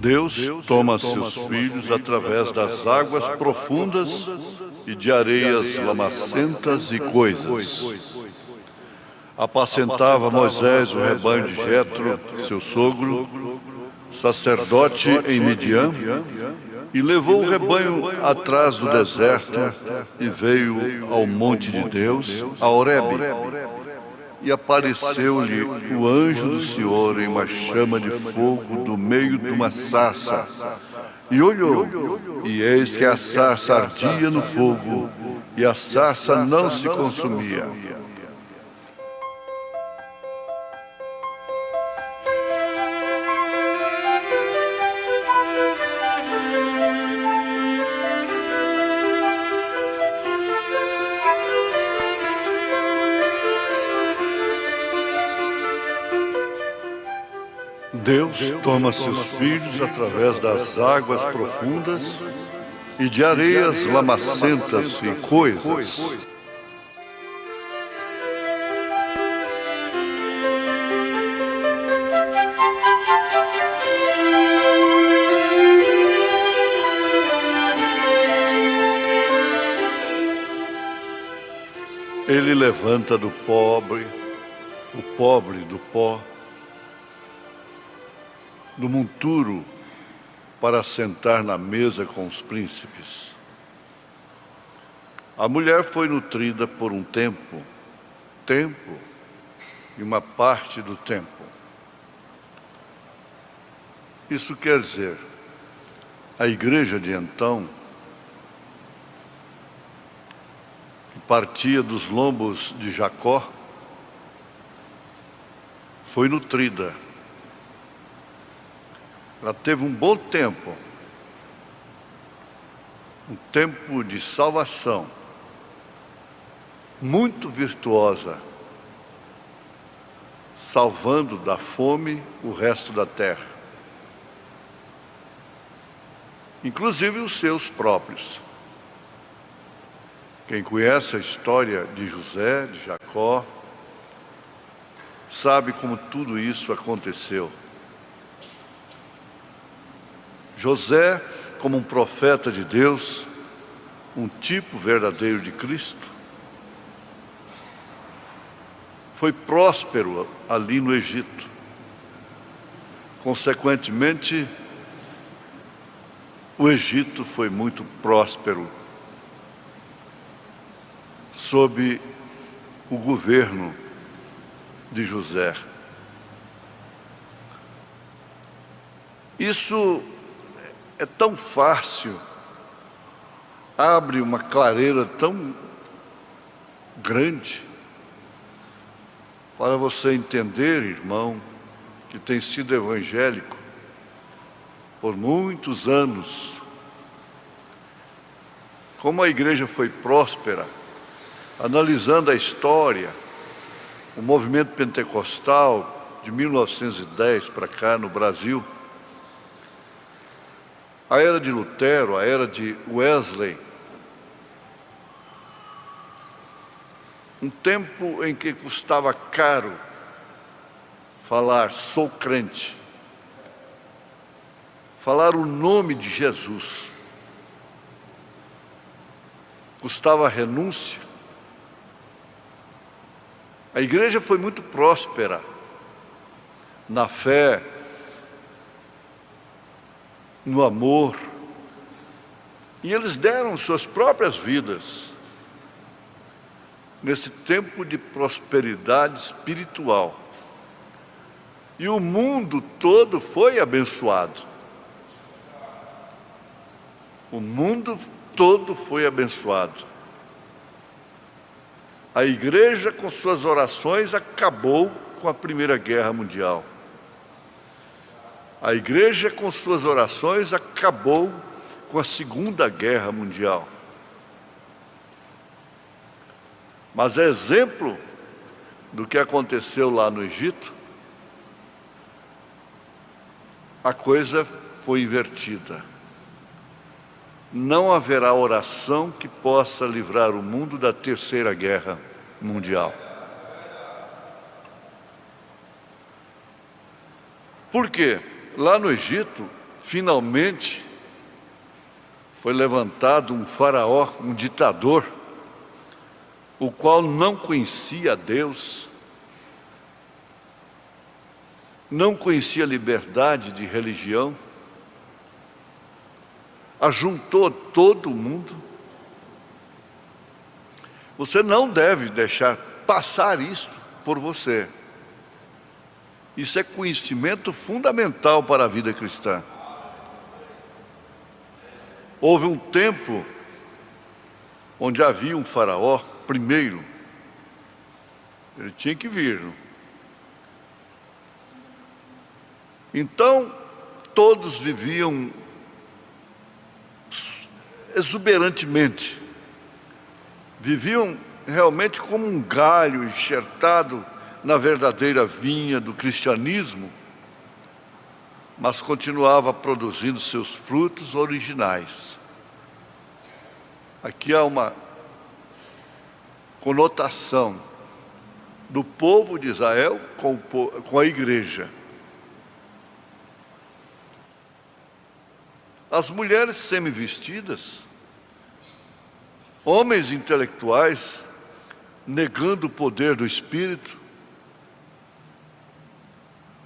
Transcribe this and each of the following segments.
Deus toma seus filhos através das águas profundas e de areias lamacentas e coisas. Apacentava Moisés o rebanho de Jetro, seu sogro, sacerdote em Midian, e levou o rebanho atrás do deserto e veio ao monte de Deus, a Horebe. E apareceu-lhe o anjo do Senhor em uma chama de fogo do meio de uma sarça. E olhou, e eis que a sarça ardia no fogo, e a sarça não se consumia. Deus toma seus filhos através das águas profundas e de areias lamacentas e coisas. Ele levanta do pobre, o pobre do pó, do monturo, para sentar na mesa com os príncipes. A mulher foi nutrida por um tempo e uma parte do tempo. Isso quer dizer, a igreja de então, que partia dos lombos de Jacó, foi nutrida. Ela teve um bom tempo, um tempo de salvação, muito virtuosa, salvando da fome o resto da terra, inclusive os seus próprios. Quem conhece a história de José, de Jacó, sabe como tudo isso aconteceu. José, como um profeta de Deus, um tipo verdadeiro de Cristo, foi próspero ali no Egito. Consequentemente, o Egito foi muito próspero sob o governo de José. Isso é tão fácil, abre uma clareira tão grande para você entender, irmão, que tem sido evangélico por muitos anos, como a igreja foi próspera, analisando a história, o movimento pentecostal de 1910 para cá no Brasil, a era de Lutero, a era de Wesley, um tempo em que custava caro falar sou crente, falar o nome de Jesus, custava renúncia. A igreja foi muito próspera na fé, no amor, e eles deram suas próprias vidas nesse tempo de prosperidade espiritual, e o mundo todo foi abençoado. O mundo todo foi abençoado. A igreja, com suas orações, acabou com a Primeira Guerra Mundial. A igreja, com suas orações, acabou com a Segunda Guerra Mundial. Mas é exemplo do que aconteceu lá no Egito. A coisa foi invertida. Não haverá oração que possa livrar o mundo da Terceira Guerra Mundial. Por quê? Lá no Egito, finalmente, foi levantado um faraó, um ditador, o qual não conhecia Deus, não conhecia liberdade de religião, ajuntou todo mundo. Você não deve deixar passar isso por você. Isso é conhecimento fundamental para a vida cristã. Houve um tempo onde havia um faraó, primeiro, ele tinha que vir. Então, todos viviam exuberantemente, viviam realmente como um galho enxertado na verdadeira vinha do cristianismo, mas continuava produzindo seus frutos originais. Aqui há uma conotação do povo de Israel com a igreja. As mulheres semi-vestidas, homens intelectuais negando o poder do Espírito,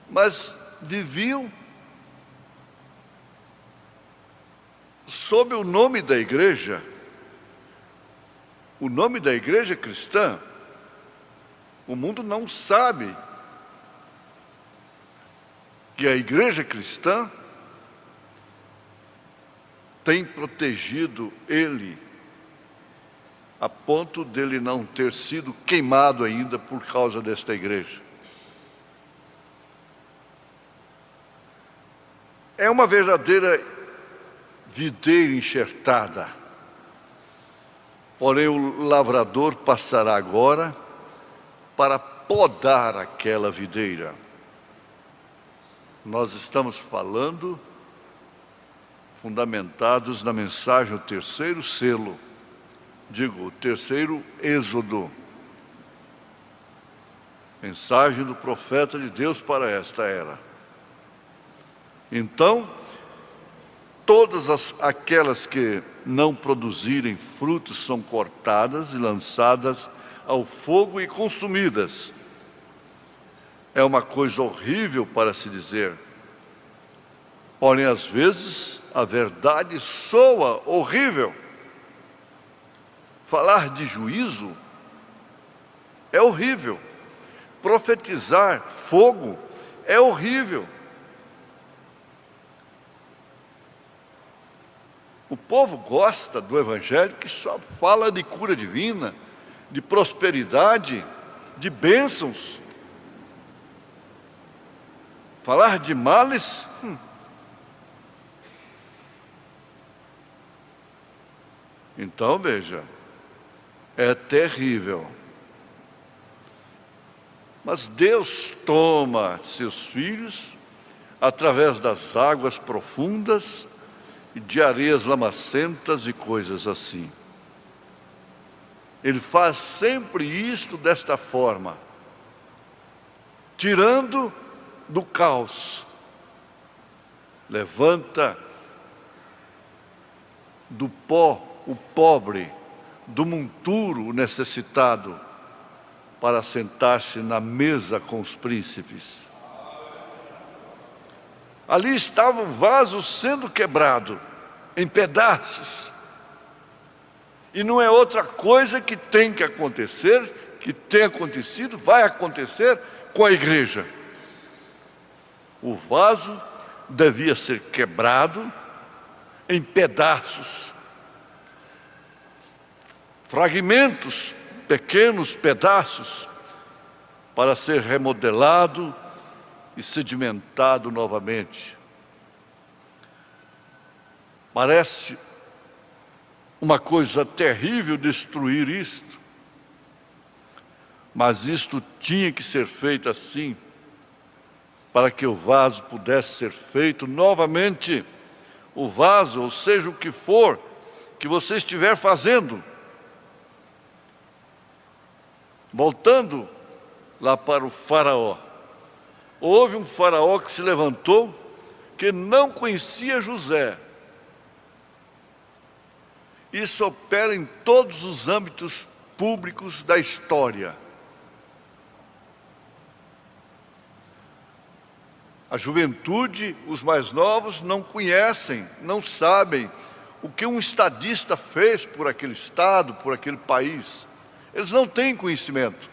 mas viviam sob o nome da igreja. O nome da igreja cristã, o mundo não sabe que a igreja cristã tem protegido ele a ponto dele não ter sido queimado ainda por causa desta igreja. É uma verdadeira videira enxertada. Porém, o lavrador passará agora para podar aquela videira. Nós estamos falando, fundamentados na mensagem, o terceiro selo, o terceiro êxodo. Mensagem do profeta de Deus para esta era. Então, todas aquelas que não produzirem frutos são cortadas e lançadas ao fogo e consumidas. É uma coisa horrível para se dizer. Porém, às vezes, a verdade soa horrível. Falar de juízo é horrível. Profetizar fogo é horrível. O povo gosta do evangelho que só fala de cura divina, de prosperidade, de bênçãos. Falar de males, Então, veja, é terrível. Mas Deus toma seus filhos através das águas profundas e de areias lamacentas e coisas assim. Ele faz sempre isto desta forma, tirando do caos, levanta do pó o pobre, do monturo o necessitado, para sentar-se na mesa com os príncipes. Ali estava o vaso sendo quebrado em pedaços. E não é outra coisa que tem que acontecer, que tem acontecido, vai acontecer com a igreja. O vaso devia ser quebrado em pedaços, fragmentos, pequenos pedaços, para ser remodelado e sedimentado novamente. Parece uma coisa terrível destruir isto, mas isto tinha que ser feito assim, para que o vaso pudesse ser feito novamente. O vaso, ou seja, o que for que você estiver fazendo. Voltando lá para o faraó. Houve um faraó que se levantou, que não conhecia José. Isso opera em todos os âmbitos públicos da história. A juventude, os mais novos, não conhecem, não sabem o que um estadista fez por aquele estado, por aquele país. Eles não têm conhecimento.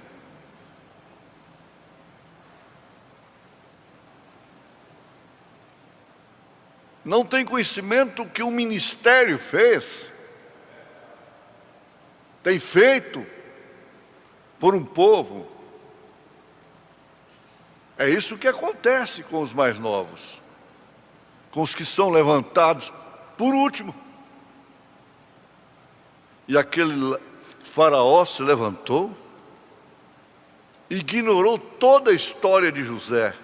Não têm conhecimento do que um ministério fez, tem feito por um povo. É isso que acontece com os mais novos, com os que são levantados por último. E aquele faraó se levantou, ignorou toda a história de José.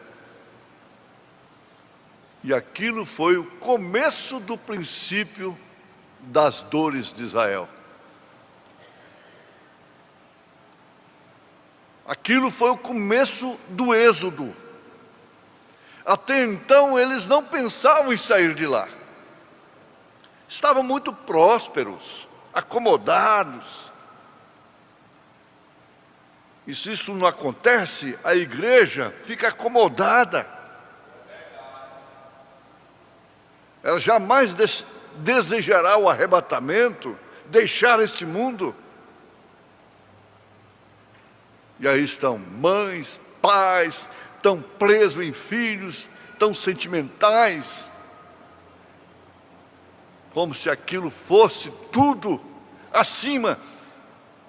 E aquilo foi o começo do princípio das dores de Israel. Aquilo foi o começo do êxodo. Até então eles não pensavam em sair de lá. Estavam muito prósperos, acomodados. E se isso não acontece, a igreja fica acomodada. Ela jamais desejará o arrebatamento, deixar este mundo. E aí estão mães, pais, estão presos em filhos, tão sentimentais, como se aquilo fosse tudo acima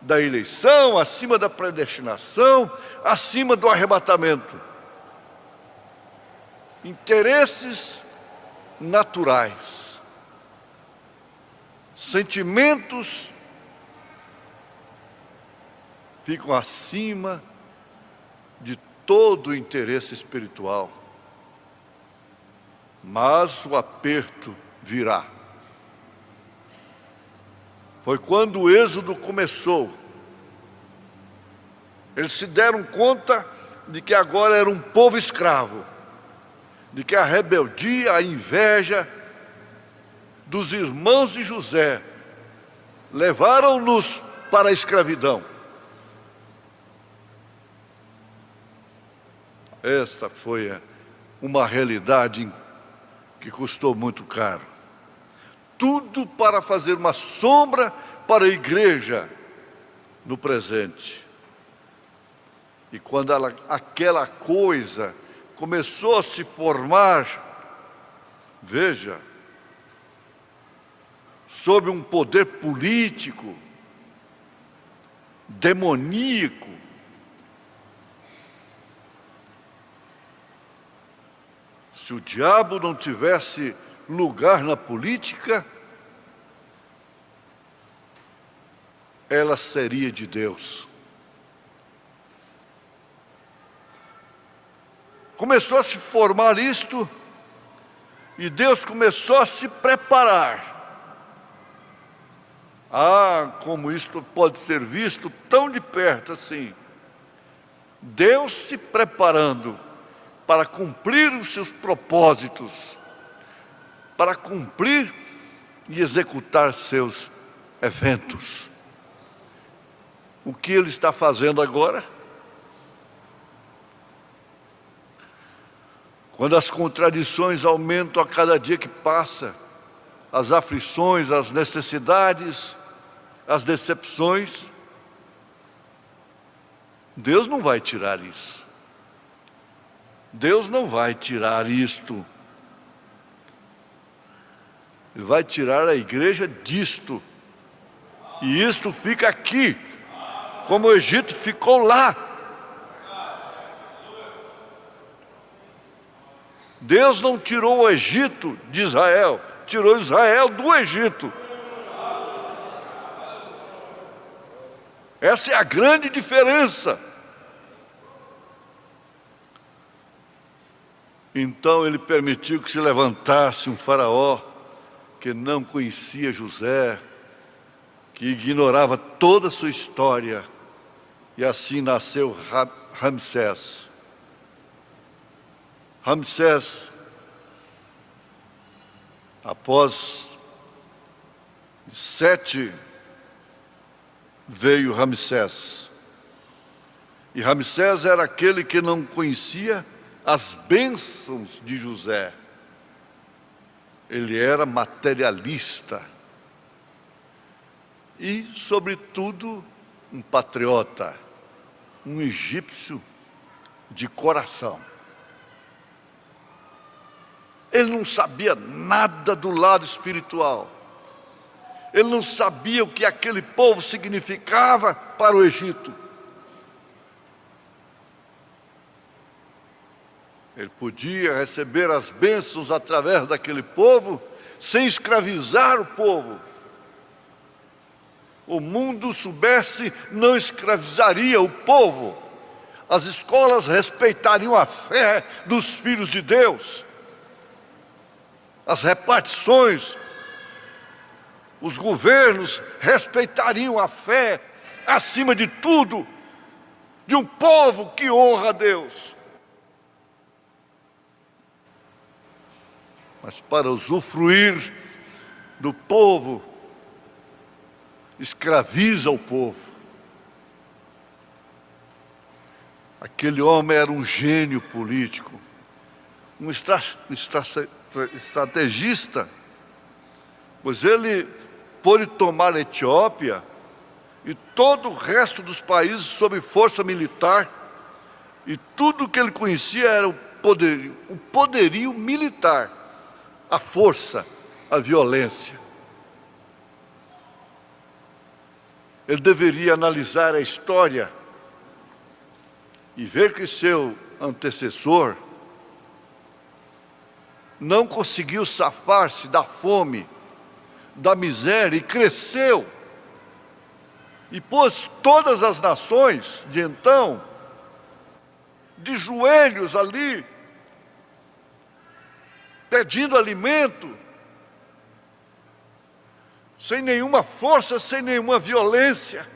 da eleição, acima da predestinação, acima do arrebatamento. Interesses naturais, sentimentos ficam acima de todo o interesse espiritual. Mas o aperto virá. Foi quando o êxodo começou. Eles se deram conta de que agora era um povo escravo, de que a rebeldia, a inveja dos irmãos de José levaram-nos para a escravidão. Esta foi uma realidade que custou muito caro. Tudo para fazer uma sombra para a igreja no presente. E quando aquela coisa começou a se formar, veja, sob um poder político, demoníaco, se o diabo não tivesse lugar na política, ela seria de Deus. Começou a se formar isto, e Deus começou a se preparar. Ah, como isto pode ser visto tão de perto assim. Deus se preparando para cumprir os seus propósitos, para cumprir e executar seus eventos. O que Ele está fazendo agora? Quando as contradições aumentam a cada dia que passa, as aflições, as necessidades, as decepções, Deus não vai tirar isso. Deus não vai tirar isto. Ele vai tirar a igreja disto. E isto fica aqui, como o Egito ficou lá. Deus não tirou o Egito de Israel, tirou Israel do Egito. Essa é a grande diferença. Então ele permitiu que se levantasse um faraó que não conhecia José, que ignorava toda a sua história, e assim nasceu Ramsés. Ramsés, após 7, veio Ramsés. E Ramsés era aquele que não conhecia as bênçãos de José. Ele era materialista e, sobretudo, um patriota, um egípcio de coração. Ele não sabia nada do lado espiritual. Ele não sabia o que aquele povo significava para o Egito. Ele podia receber as bênçãos através daquele povo, sem escravizar o povo. O mundo soubesse, não escravizaria o povo. As escolas respeitariam a fé dos filhos de Deus. As repartições, os governos respeitariam a fé, acima de tudo, de um povo que honra a Deus. Mas para usufruir do povo, escraviza o povo. Aquele homem era um gênio político, um estrategista, pois ele pôde tomar a Etiópia e todo o resto dos países sob força militar, e tudo que ele conhecia era o poderio militar, a força, a violência. Ele deveria analisar a história e ver que seu antecessor não conseguiu safar-se da fome, da miséria, e cresceu, e pôs todas as nações de então de joelhos ali, pedindo alimento, sem nenhuma força, sem nenhuma violência,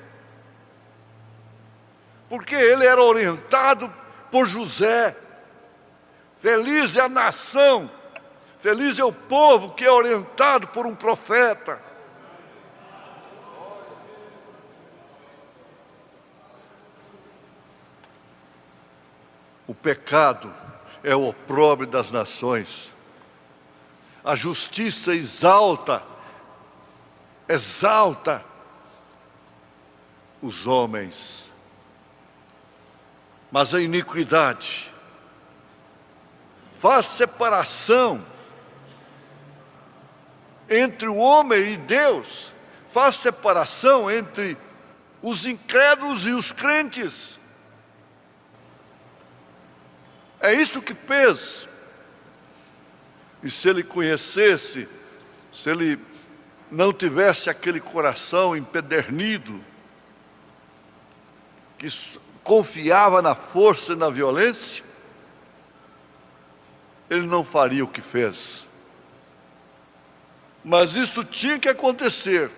porque ele era orientado por José. Feliz é a nação, feliz é o povo que é orientado por um profeta. O pecado é o opróbrio das nações. A justiça exalta os homens. Mas a iniquidade faz separação entre o homem e Deus, faz separação entre os incrédulos e os crentes. É isso que fez. E se ele conhecesse, se ele não tivesse aquele coração empedernido, que confiava na força e na violência, ele não faria o que fez. Mas isso tinha que acontecer,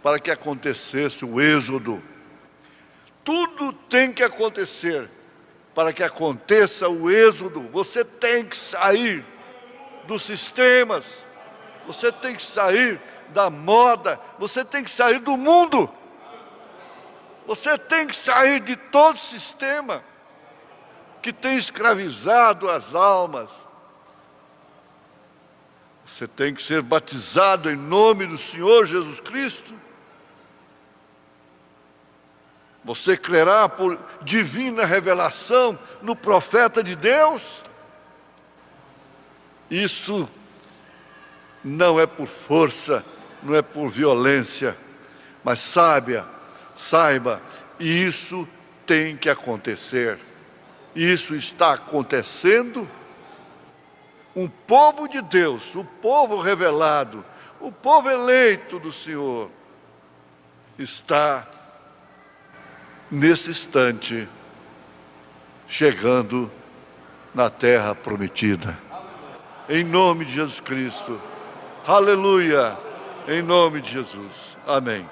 para que acontecesse o êxodo. Tudo tem que acontecer para que aconteça o êxodo. Você tem que sair dos sistemas, você tem que sair da moda, você tem que sair do mundo, você tem que sair de todo sistema que tem escravizado as almas. Você tem que ser batizado em nome do Senhor Jesus Cristo. Você crerá por divina revelação no profeta de Deus. Isso não é por força, não é por violência, mas saiba, isso tem que acontecer. Isso está acontecendo. Um povo de Deus, o povo revelado, o povo eleito do Senhor, está nesse instante chegando na terra prometida. Em nome de Jesus Cristo. Aleluia. Em nome de Jesus. Amém.